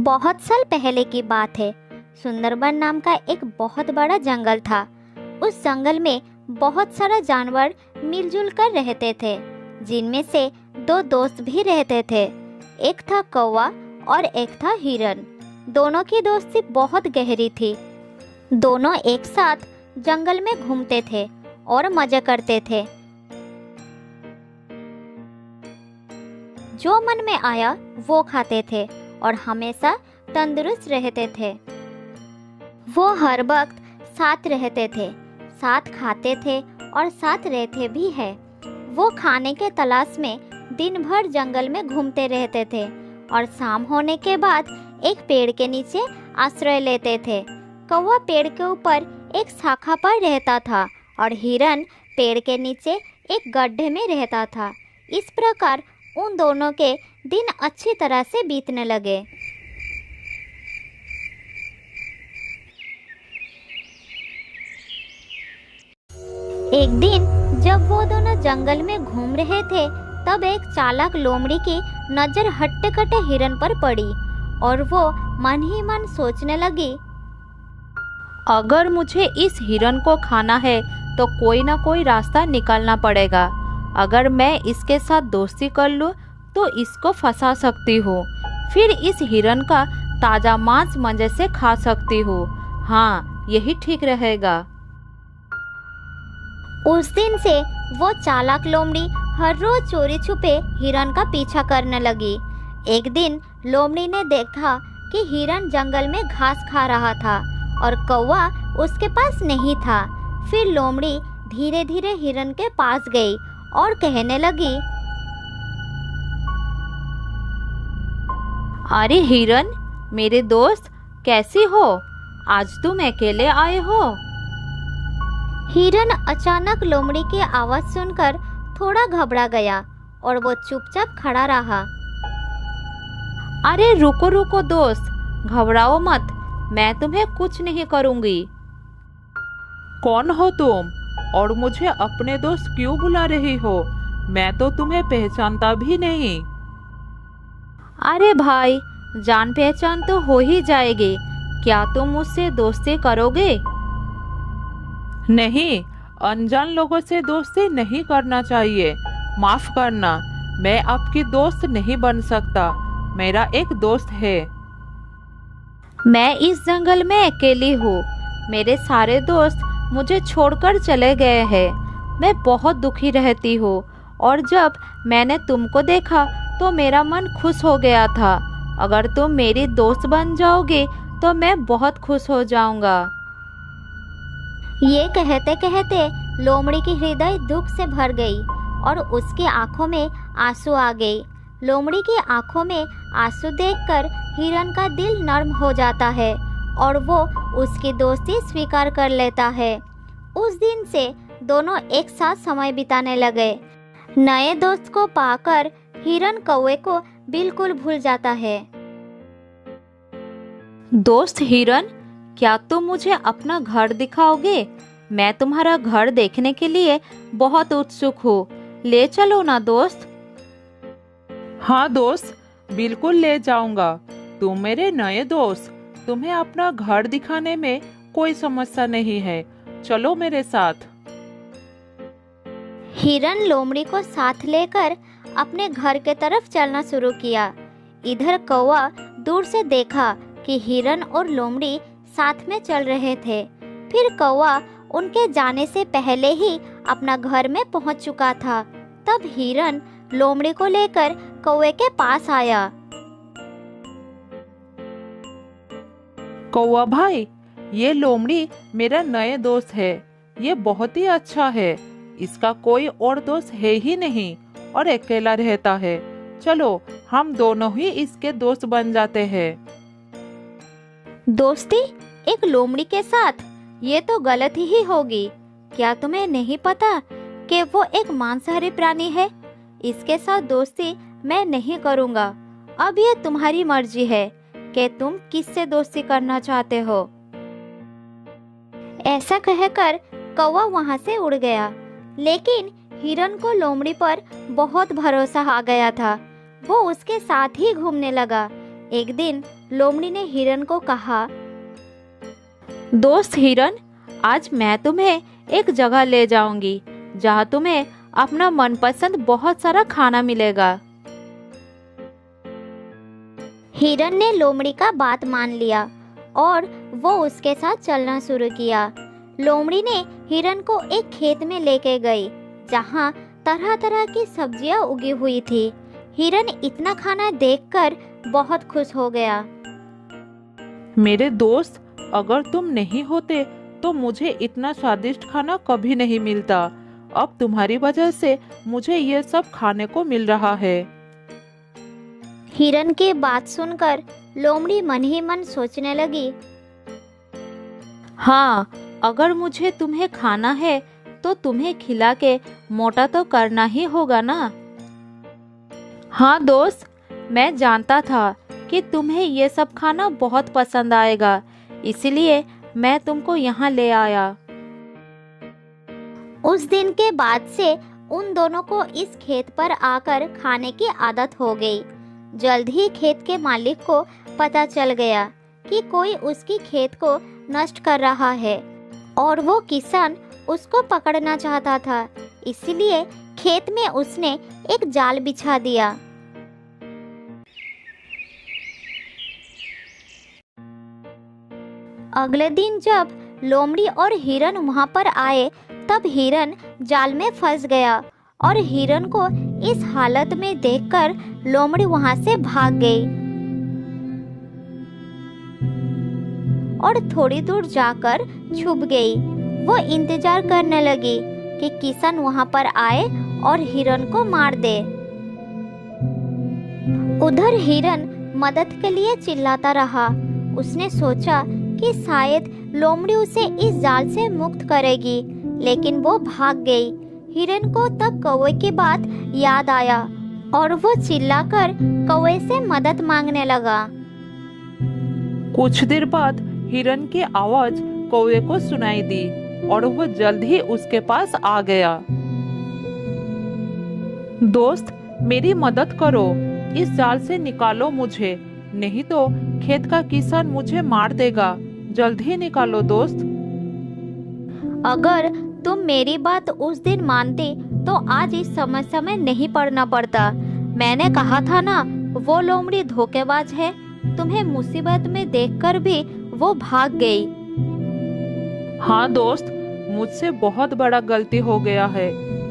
बहुत साल पहले की बात है। सुंदरबन नाम का एक बहुत बड़ा जंगल था। उस जंगल में बहुत सारा जानवर मिलजुल कर रहते थे, जिनमें से दो दोस्त भी रहते थे। एक था कौवा और एक था हिरन। दोनों की दोस्ती बहुत गहरी थी। दोनों एक साथ जंगल में घूमते थे और मजे करते थे। जो मन में आया वो खाते थे और हमेशा तंदुरुस्त रहते थे। वो हर वक्त साथ रहते थे, साथ खाते थे और साथ रहते भी है। वो खाने के तलाश में दिन भर जंगल में घूमते रहते थे और शाम होने के बाद एक पेड़ के नीचे आश्रय लेते थे। कौवा पेड़ के ऊपर एक शाखा पर रहता था और हिरन पेड़ के नीचे एक गड्ढे में रहता था। इस प्रकार उन दोनों के दिन अच्छी तरह से बीतने लगे। एक दिन जब वो दोनों जंगल में घूम रहे थे, तब एक चालाक लोमड़ी की नजर हट्टे कट्टे हिरन पर पड़ी और वो मन ही मन सोचने लगी, अगर मुझे इस हिरन को खाना है तो कोई ना कोई रास्ता निकालना पड़ेगा। अगर मैं इसके साथ दोस्ती कर लूँ तो इसको फंसा सकती हूँ, फिर इस हिरन का ताज़ा मांस मजे से खा सकती हूँ। हाँ, यही ठीक रहेगा। उस दिन से वो चालाक लोमड़ी हर रोज चोरी छुपे हिरन का पीछा करने लगी। एक दिन लोमड़ी ने देखा कि हिरन जंगल में घास खा रहा था और कौवा उसके पास नहीं था। फिर लोमड़ी धीरे धीरे हिरन के पास गई और कहने लगी, अरे हिरन, मेरे दोस्त, कैसी हो? आज तुम अकेले आए हो? हिरन अचानक लोमड़ी की आवाज सुनकर थोड़ा घबरा गया और वो चुपचाप खड़ा रहा। अरे रुको रुको दोस्त, घबराओ मत, मैं तुम्हें कुछ नहीं करूंगी। कौन हो तुम और मुझे अपने दोस्त क्यों बुला रही हो? मैं तो तुम्हें पहचानता भी नहीं। अरे भाई, जान पहचान तो हो ही जाएगी। क्या तुम मुझसे दोस्ती करोगे? नहीं, अनजान लोगों से दोस्ती नहीं करना चाहिए। माफ करना, मैं आपकी दोस्त नहीं बन सकता। मेरा एक दोस्त है। मैं इस जंगल में अकेली हूँ। मेरे सारे दोस्त मुझे छोड़कर चले गए हैं। मैं बहुत दुखी रहती हूँ और जब मैंने तुमको देखा तो मेरा मन खुश हो गया था। अगर तुम मेरी दोस्त बन जाओगे तो मैं बहुत खुश हो जाऊंगा। ये कहते कहते लोमड़ी की हृदय दुख से भर गई और उसकी आंखों में आंसू आ गए। लोमड़ी की आंखों में आंसू देखकर हिरन का दिल नर्म हो जाता है और वो उसकी दोस्ती स्वीकार कर लेता है। उस दिन से दोनों एक साथ समय बिताने लगे। नए दोस्त को पाकर हिरन कौवे को बिल्कुल भूल जाता है। दोस्त हिरन, क्या तुम मुझे अपना घर दिखाओगे? मैं तुम्हारा घर देखने के लिए बहुत उत्सुक हूँ। ले चलो ना दोस्त। हाँ दोस्त, बिल्कुल ले जाऊंगा। तुम मेरे नए दोस्त, तुम्हें अपना घर दिखाने में कोई समस्या नहीं है। चलो मेरे साथ। हिरन लोमड़ी को साथ लेकर अपने घर के तरफ चलना शुरू किया। इधर कौवा दूर से देखा कि हिरन और लोमड़ी साथ में चल रहे थे। फिर कौवा उनके जाने से पहले ही अपना घर में पहुंच चुका था। तब हिरन लोमड़ी को लेकर कौवे के पास आया। कौवा भाई, ये लोमड़ी मेरा नए दोस्त है। ये बहुत ही अच्छा है। इसका कोई और दोस्त है ही नहीं और अकेला रहता है। चलो, हम दोनों ही इसके दोस्त बन जाते हैं। दोस्ती एक लोमड़ी के साथ? ये तो गलत ही होगी। क्या तुम्हें नहीं पता कि वो एक मांसाहारी प्राणी है? इसके साथ दोस्ती मैं नहीं करूँगा। अब ये तुम्हारी मर्जी है कि तुम किससे दोस्ती करना चाहते हो। ऐसा कहकर कौवा वहाँ से उड़ गया। लेकिन हिरन को लोमड़ी पर बहुत भरोसा आ गया था। वो उसके साथ ही घूमने लगा। एक दिन लोमड़ी ने हिरन को कहा, दोस्त हिरन, आज मैं तुम्हें एक जगह ले जाऊंगी जहाँ तुम्हें अपना मनपसंद बहुत सारा खाना मिलेगा। हिरन ने लोमड़ी का बात मान लिया और वो उसके साथ चलना शुरू किया। लोमड़ी ने हिरन को एक खेत में लेके गई जहाँ तरह तरह की सब्जियां उगी हुई थी। हिरन इतना खाना देखकर बहुत खुश हो गया। मेरे दोस्त, अगर तुम नहीं होते तो मुझे इतना स्वादिष्ट खाना कभी नहीं मिलता। अब तुम्हारी वजह से मुझे ये सब खाने को मिल रहा है। हिरन की बात सुनकर लोमड़ी मन ही मन सोचने लगी, हाँ, अगर मुझे तुम्हें खाना है तो तुम्हें खिला के मोटा तो करना ही होगा ना। हाँ दोस्त, मैं जानता था कि तुम्हें ये सब खाना बहुत पसंद आएगा, इसलिए मैं तुमको यहाँ ले आया। उस दिन के बाद से उन दोनों को इस खेत पर आकर खाने की आदत हो गई। जल्द ही खेत के मालिक को पता चल गया कि कोई उसकी खेत को नष्ट कर रहा है और वो किसान उसको पकड़ना चाहता था। इसलिए खेत में उसने एक जाल बिछा दिया। अगले दिन जब लोमड़ी और हिरन वहां पर आए तब हिरन जाल में फंस गया और हिरन को इस हालत में देखकर लोमड़ी वहां से भाग गई और थोड़ी दूर जाकर छुप गई। वो इंतजार करने लगी कि किसान वहां पर आए और हिरन को मार दे। उधर हिरन मदद के लिए चिल्लाता रहा। उसने सोचा कि शायद लोमड़ी उसे इस जाल से मुक्त करेगी, लेकिन वो भाग गई। हिरन को तब कौवे की बात याद आया और वो चिल्लाकर कौवे से मदद मांगने लगा। कुछ देर बाद हिरन की आवाज कौवे को सुनाई दी और वो जल्द ही उसके पास आ गया। दोस्त, मेरी मदद करो, इस जाल से निकालो मुझे, नहीं तो खेत का किसान मुझे मार देगा। जल्द ही निकालो दोस्त। अगर तुम मेरी बात उस दिन मानती तो आज इस समस्या में नहीं पड़ना पड़ता। मैंने कहा था ना, वो लोमड़ी धोखेबाज है। तुम्हें मुसीबत में देखकर भी वो भाग गई। हाँ दोस्त, मुझसे बहुत बड़ा गलती हो गया है,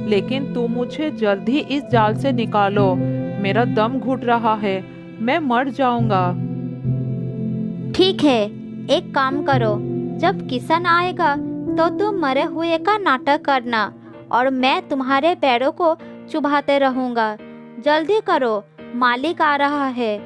लेकिन तुम मुझे जल्द ही इस जाल से निकालो। मेरा दम घुट रहा है, मैं मर जाऊंगा। ठीक है, एक काम करो, जब किसान आएगा तो तुम मरे हुए का नाटक करना और मैं तुम्हारे पैरों को चुभाते रहूंगा। जल्दी करो, मालिक आ रहा है।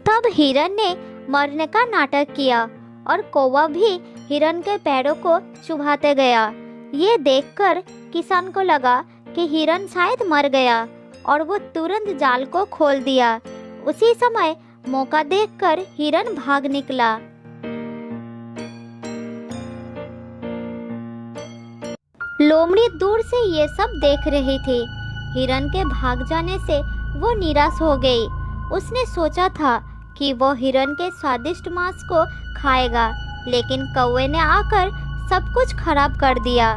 तब हिरन ने मरने का नाटक किया और कौवा भी हिरन के पैरों को चुभाते गया। ये देखकर किसान को लगा कि हिरन शायद मर गया और वो तुरंत जाल को खोल दिया। उसी समय मौका देखकर हिरन भाग निकला। लोमड़ी दूर से ये सब देख रही थी। हिरन के भाग जाने से वो निराश हो गई। उसने सोचा था कि वो हिरन के स्वादिष्ट मांस को खाएगा, लेकिन कौवे ने आकर सब कुछ खराब कर दिया।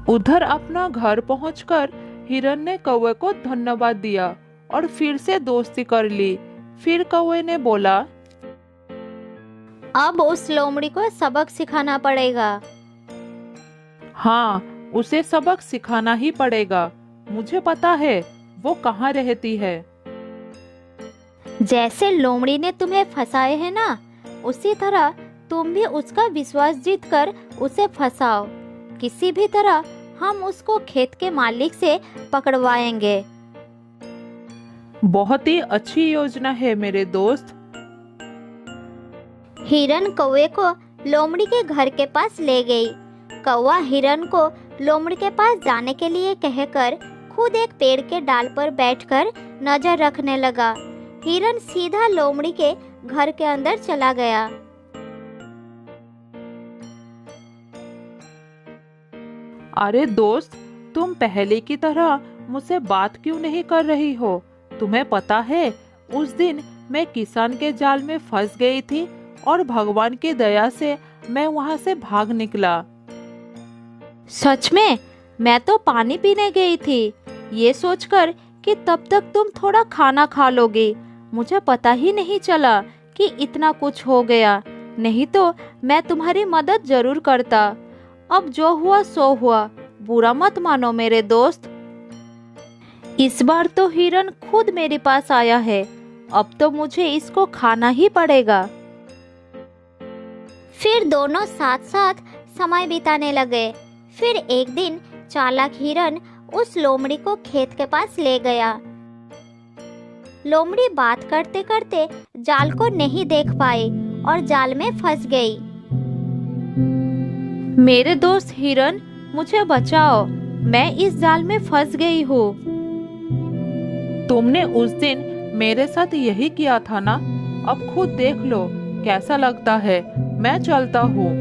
उधर अपना घर पहुंचकर हिरन ने कौवे को धन्यवाद दिया और फिर से दोस्ती कर ली। फिर कौवे ने बोला, अब उस लोमड़ी को सबक सिखाना पड़ेगा। हाँ, उसे सबक सिखाना ही पड़ेगा। मुझे पता है वो कहाँ रहती है। जैसे लोमड़ी ने तुम्हें फंसाए है ना, उसी तरह तुम भी उसका विश्वास जीतकर उसे फंसाओ। किसी भी तरह हम उसको खेत के मालिक से पकड़वाएंगे। बहुत ही अच्छी योजना है मेरे दोस्त। हिरन कौवे को लोमड़ी के घर के पास ले गई। कौवा हिरन को लोमड़ी के पास जाने के लिए कहकर खुद एक पेड़ के डाल पर बैठकर नजर रखने लगा। हिरन सीधा लोमड़ी के घर के अंदर चला गया। अरे दोस्त, तुम पहले की तरह मुझसे बात क्यों नहीं कर रही हो? तुम्हें पता है, उस दिन मैं किसान के जाल में फंस गई थी और भगवान की दया से मैं वहाँ से भाग निकला। सच में? मैं तो पानी पीने गई थी, ये सोचकर कि तब तक तुम थोड़ा खाना खा लोगे। मुझे पता ही नहीं चला कि इतना कुछ हो गया, नहीं तो मैं तुम्हारी मदद जरूर करता। अब जो हुआ सो हुआ, बुरा मत मानो मेरे दोस्त। इस बार तो हिरन खुद मेरे पास आया है, अब तो मुझे इसको खाना ही पड़ेगा। फिर दोनों साथ साथ समय बिताने लगे। फिर एक दिन चालाक हिरन उस लोमड़ी को खेत के पास ले गया। लोमड़ी बात करते करते जाल को नहीं देख पाई और जाल में फंस गई। मेरे दोस्त हिरन, मुझे बचाओ, मैं इस जाल में फंस गई हूँ। तुमने उस दिन मेरे साथ यही किया था ना, अब खुद देख लो कैसा लगता है। मैं चलता हूँ।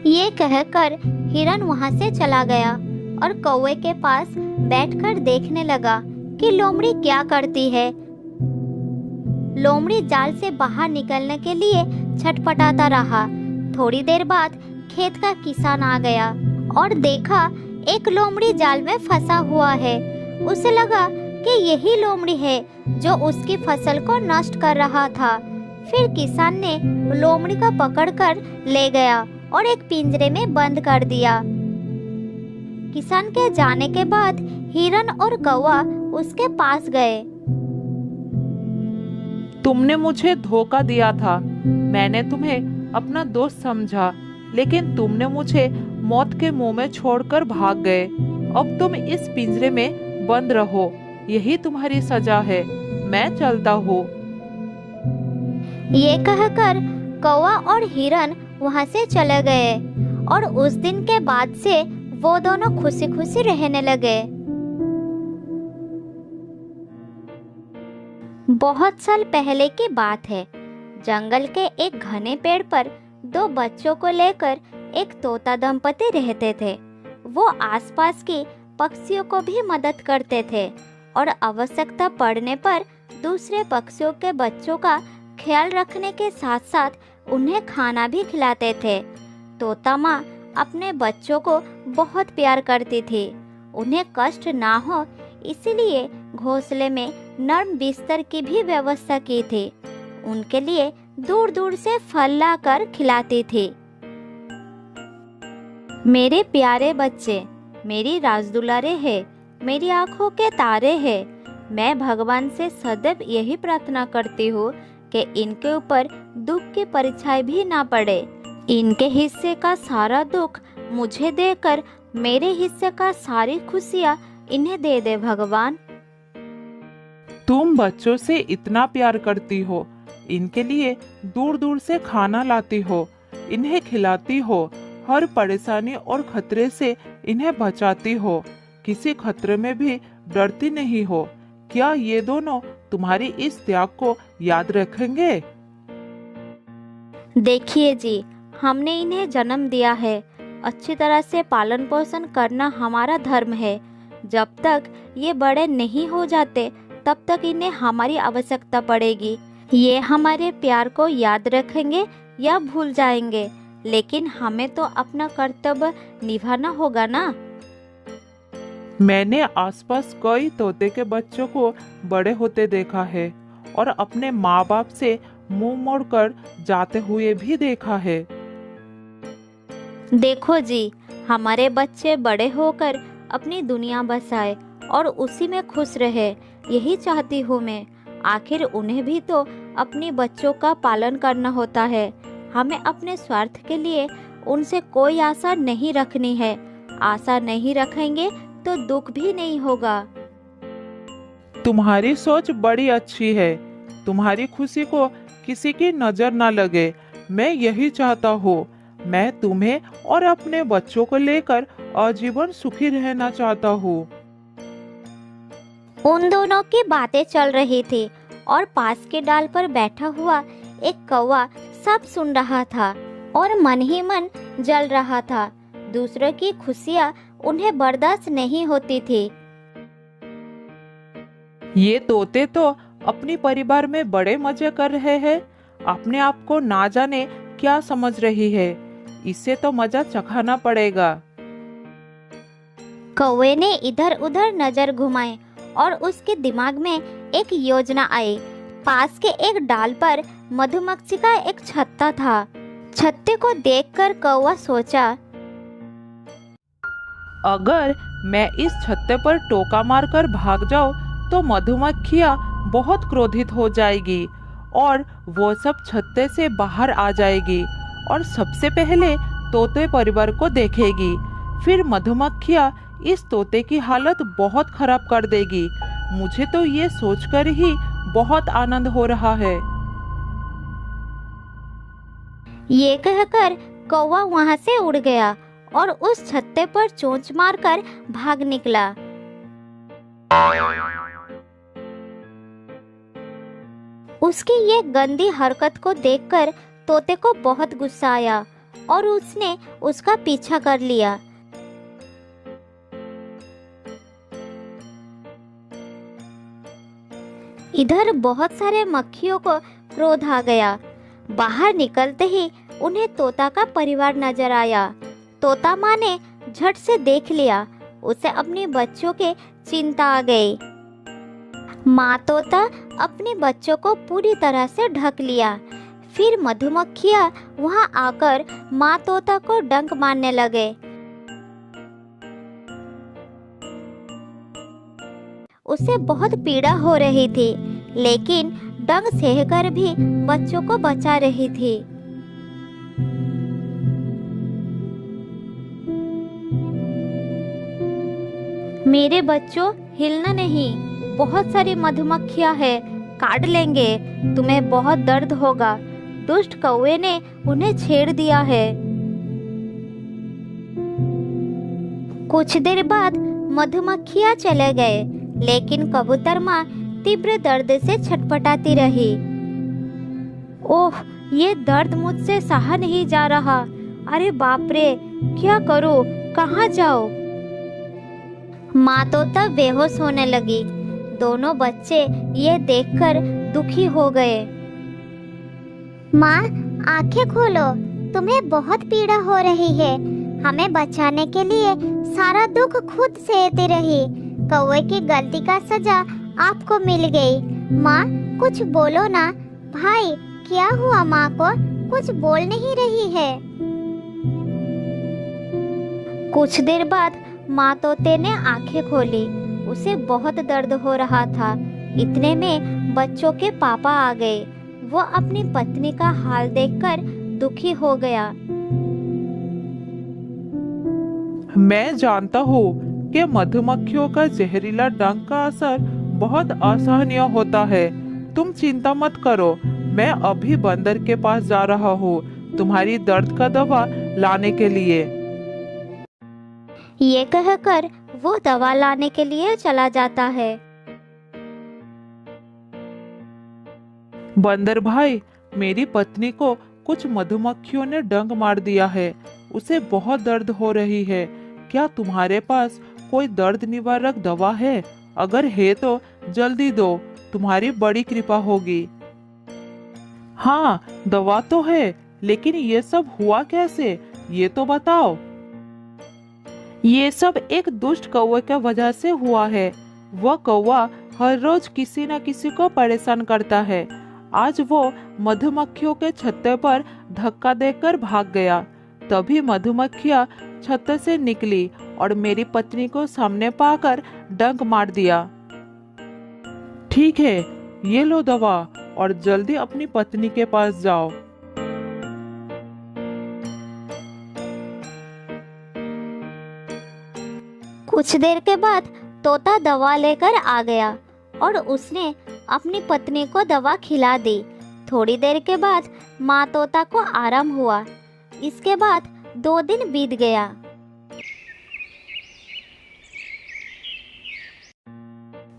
ये कहकर हिरन वहाँ से चला गया और कौवे के पास बैठकर देखने लगा कि लोमड़ी क्या करती है। लोमड़ी जाल से बाहर निकलने के लिए छटपटाता रहा। थोड़ी देर बाद खेत का किसान आ गया और देखा एक लोमड़ी जाल में फंसा हुआ है। उसे लगा कि यही लोमड़ी है जो उसकी फसल को नष्ट कर रहा था। फिर किसान ने लोमड़ी को पकड़कर ले गया और एक पिंजरे में बंद कर दिया। किसान के जाने के बाद हिरन और कौवा उसके पास गए। तुमने मुझे धोखा दिया था, मैंने तुम्हें अपना दोस्त समझा, लेकिन तुमने मुझे मौत के मुंह में छोड़कर भाग गए। अब तुम इस पिंजरे में बंद रहो, यही तुम्हारी सजा है। मैं चलता हूँ। ये कहकर कौवा और हिरन वहाँ से चले गए और उस दिन के बाद से वो दोनों खुशी खुशी रहने लगे। बहुत साल पहले की बात है। जंगल के एक घने पेड़ पर दो बच्चों को लेकर एक तोता दंपति रहते थे। वो आसपास की पक्षियों को भी मदद करते थे और आवश्यकता पड़ने पर दूसरे पक्षियों के बच्चों का ख्याल रखने के साथ साथ उन्हें खाना भी खिलाते थे। तोता माँ अपने बच्चों को बहुत प्यार करती थी। उन्हें कष्ट ना हो इसलिए घोंसले में नरम बिस्तर की भी व्यवस्था की थी। उनके लिए दूर दूर से फल लाकर खिलाती थी। मेरे प्यारे बच्चे, मेरी राजदुलारे हैं, मेरी आंखों के तारे हैं। मैं भगवान से सदैव यही प्रार्थना करती हूँ कि इनके ऊपर दुख की परछाई भी ना पड़े। इनके हिस्से का सारा दुख मुझे देकर मेरे हिस्से का सारी खुशियाँ इन्हें दे दे भगवान। तुम बच्चों से इतना प्यार करती हो, इनके लिए दूर दूर से खाना लाती हो, इन्हें खिलाती हो, हर परेशानी और खतरे से इन्हें बचाती हो, किसी खतरे में भी डरती नहीं हो। क्या ये दोनों तुम्हारी इस त्याग को याद रखेंगे? देखिए जी, हमने इन्हें जन्म दिया है, अच्छी तरह से पालन पोषण करना हमारा धर्म है। जब तक ये बड़े नहीं हो जाते तब तक इन्हें हमारी आवश्यकता पड़ेगी। ये हमारे प्यार को याद रखेंगे या भूल जाएंगे, लेकिन हमें तो अपना कर्तव्य निभाना होगा ना। मैंने आसपास कई तोते के बच्चों को बड़े होते देखा है और अपने माँ बाप से मुंह मोड़कर जाते हुए भी देखा है। देखो जी, हमारे बच्चे बड़े होकर अपनी दुनिया बसाए और उसी में खुश रहे, यही चाहती हूँ मैं। आखिर उन्हें भी तो अपने बच्चों का पालन करना होता है। हमें अपने स्वार्थ के लिए उनसे कोई आशा नहीं रखनी है। आशा नहीं रखेंगे तो दुख भी नहीं होगा। तुम्हारी सोच बड़ी अच्छी है। तुम्हारी खुशी को किसी की नजर ना लगे, मैं यही चाहता हूँ। मैं तुम्हें और अपने बच्चों को लेकर आजीवन सुखी रहना चाहता हूँ। उन दोनों की बातें चल रही थी और पास के डाल पर बैठा हुआ एक कौवा सब सुन रहा था और मन ही मन जल रहा था। दूसरों की खुशियाँ उन्हें बर्दाश्त नहीं होती थी। ये तोते तो अपनी परिवार में बड़े मजे कर रहे हैं। अपने आप को ना जाने क्या समझ रही है। इससे तो मजा चखाना पड़ेगा। कौवे ने इधर उधर नजर घुमाई और उसके दिमाग में एक योजना आई। पास के एक डाल पर मधुमक्खी का एक छत्ता था। छत्ते को देखकर कौवा सोचा, अगर मैं इस छत्ते पर टोका मारकर भाग जाऊं तो मधुमक्खियां बहुत क्रोधित हो जाएगी और वो सब छत्ते से बाहर आ जाएगी और सबसे पहले तोते परिवार को देखेगी। फिर मधुमक्खियां इस तोते की हालत बहुत खराब कर देगी। मुझे तो ये सोचकर ही बहुत आनंद हो रहा है। ये कहकर कौवा वहां से उड़ गया और उस छत्ते पर चोंच मारकर भाग निकला। उसकी ये गंदी हरकत को देखकर तोते को बहुत गुस्सा आया और उसने उसका पीछा कर लिया। इधर बहुत सारे मक्खियों को क्रोध आ गया। बाहर निकलते ही उन्हें तोता का परिवार नजर आया। तोता माँ ने झट से देख लिया। उसे अपने बच्चों के चिंता आ गई। माँ तोता अपने बच्चों को पूरी तरह से ढक लिया। फिर मधुमक्खियाँ वहां आकर माँ तोता को डंक मारने लगे। उसे बहुत पीड़ा हो रही थी, लेकिन डंक सहकर भी बच्चों को बचा रही थी। मेरे बच्चों, हिलना नहीं, बहुत सारी मधुमक्खियां हैं, काट लेंगे, तुम्हें बहुत दर्द होगा। दुष्ट कौवे ने उन्हें छेड़ दिया है। कुछ देर बाद मधुमक्खियां चले गए, लेकिन कबूतर माँ तीव्र दर्द से छटपटाती रही। ओह, ये दर्द मुझसे सहा नहीं जा रहा। अरे बाप रे, क्या करूं, कहाँ जाऊं? माँ तोता बेहोश होने लगी। दोनों बच्चे ये देखकर दुखी हो गए। माँ, आंखें खोलो, तुम्हें बहुत पीड़ा हो रही है। हमें बचाने के लिए सारा दुख खुद सहती रही। कौवे की गलती का सजा आपको मिल गई। माँ, कुछ बोलो ना। भाई, क्या हुआ? माँ को कुछ बोल नहीं रही है। कुछ देर बाद माँ तोते ने आंखें खोली। उसे बहुत दर्द हो रहा था। इतने में बच्चों के पापा आ गए। वो अपनी पत्नी का हाल देखकर दुखी हो गया। मैं जानता हूँ कि मधुमक्खियों का जहरीला डंक का असर बहुत असहनीय होता है। तुम चिंता मत करो, मैं अभी बंदर के पास जा रहा हूँ तुम्हारी दर्द का दवा लाने के लिए। ये कहकर वो दवा लाने के लिए चला जाता है। बंदर भाई, मेरी पत्नी को कुछ मधुमक्खियों ने डंक मार दिया है। उसे बहुत दर्द हो रही है। क्या तुम्हारे पास कोई दर्द निवारक दवा है? अगर है तो जल्दी दो, तुम्हारी बड़ी कृपा होगी। हाँ, दवा तो है, लेकिन ये सब हुआ कैसे, ये तो बताओ। ये सब एक दुष्ट कौवे की वजह से हुआ है। वह कौवा हर रोज किसी न किसी को परेशान करता है। आज वो मधुमक्खियों के छत्ते पर धक्का देकर भाग गया। तभी मधुमक्खियां छत्ते से निकली और मेरी पत्नी को सामने पाकर डंक मार दिया। ठीक है, ये लो दवा और जल्दी अपनी पत्नी के पास जाओ। कुछ देर के बाद तोता दवा लेकर आ गया और उसने अपनी पत्नी को दवा खिला दी। थोड़ी देर के बाद माँ तोता को आराम हुआ। इसके बाद 2 दिन बीत गया।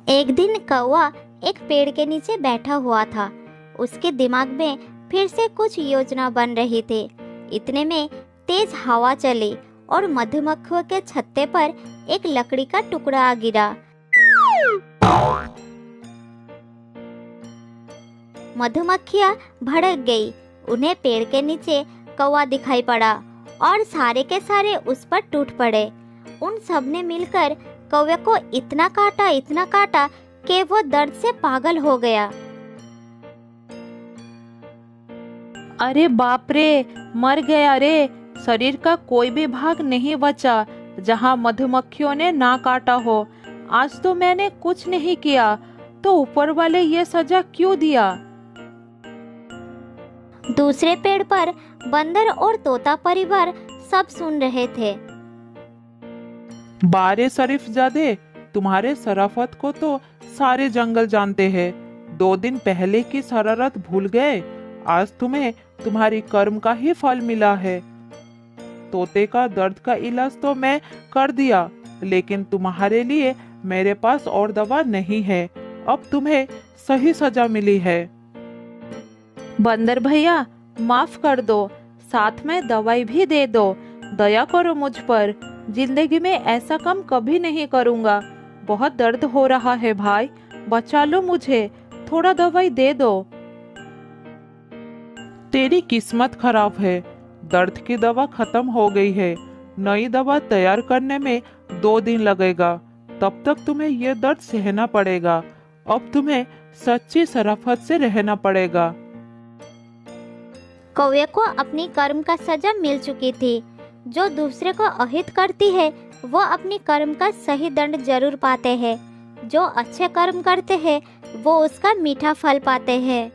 एक दिन कौवा एक पेड़ के नीचे बैठा हुआ था। उसके दिमाग में फिर से कुछ योजना बन रही थी। इतने में तेज हवा चली और मधुमक्खियों के छत्ते पर एक लकड़ी का टुकड़ा आ गिरा। मधुमक्खियाँ भड़क गई। उन्हें पेड़ के नीचे कौवा दिखाई पड़ा और सारे के सारे उस पर टूट पड़े। उन सब ने मिलकर कौवे को इतना काटा कि वो दर्द से पागल हो गया। अरे बाप रे, मर गया रे। शरीर का कोई भी भाग नहीं बचा जहाँ मधुमक्खियों ने ना काटा हो। आज तो मैंने कुछ नहीं किया, तो ऊपर वाले ये सजा क्यों दिया? दूसरे पेड़ पर बंदर और तोता परिवार सब सुन रहे थे। बारे शरीफजादे, तुम्हारे शराफत को तो सारे जंगल जानते हैं। 2 दिन पहले की शरारत भूल गए। आज तुम्हें तुम्हारी कर्म का ही फल मिला है। तोते का दर्द का इलाज तो मैं कर दिया, लेकिन तुम्हारे लिए मेरे पास और दवा नहीं है। अब तुम्हें सही सजा मिली है। बंदर भैया, माफ कर दो, साथ में दवाई भी दे दो। दया करो मुझ पर। जिंदगी में ऐसा काम कभी नहीं करूँगा। बहुत दर्द हो रहा है भाई, बचा लो मुझे। थोड़ा दवाई दे दो। तेरी किस्मत खराब है, दर्द की दवा खत्म हो गई है। नई दवा तैयार करने में 2 दिन लगेगा। तब तक तुम्हें यह दर्द सहना पड़ेगा। अब तुम्हें सच्ची शराफत से रहना पड़ेगा। कौवे को अपनी कर्म का सजा मिल चुकी थी। जो दूसरे को अहित करती है वो अपनी कर्म का सही दंड जरूर पाते हैं। जो अच्छे कर्म करते हैं वो उसका मीठा फल पाते हैं।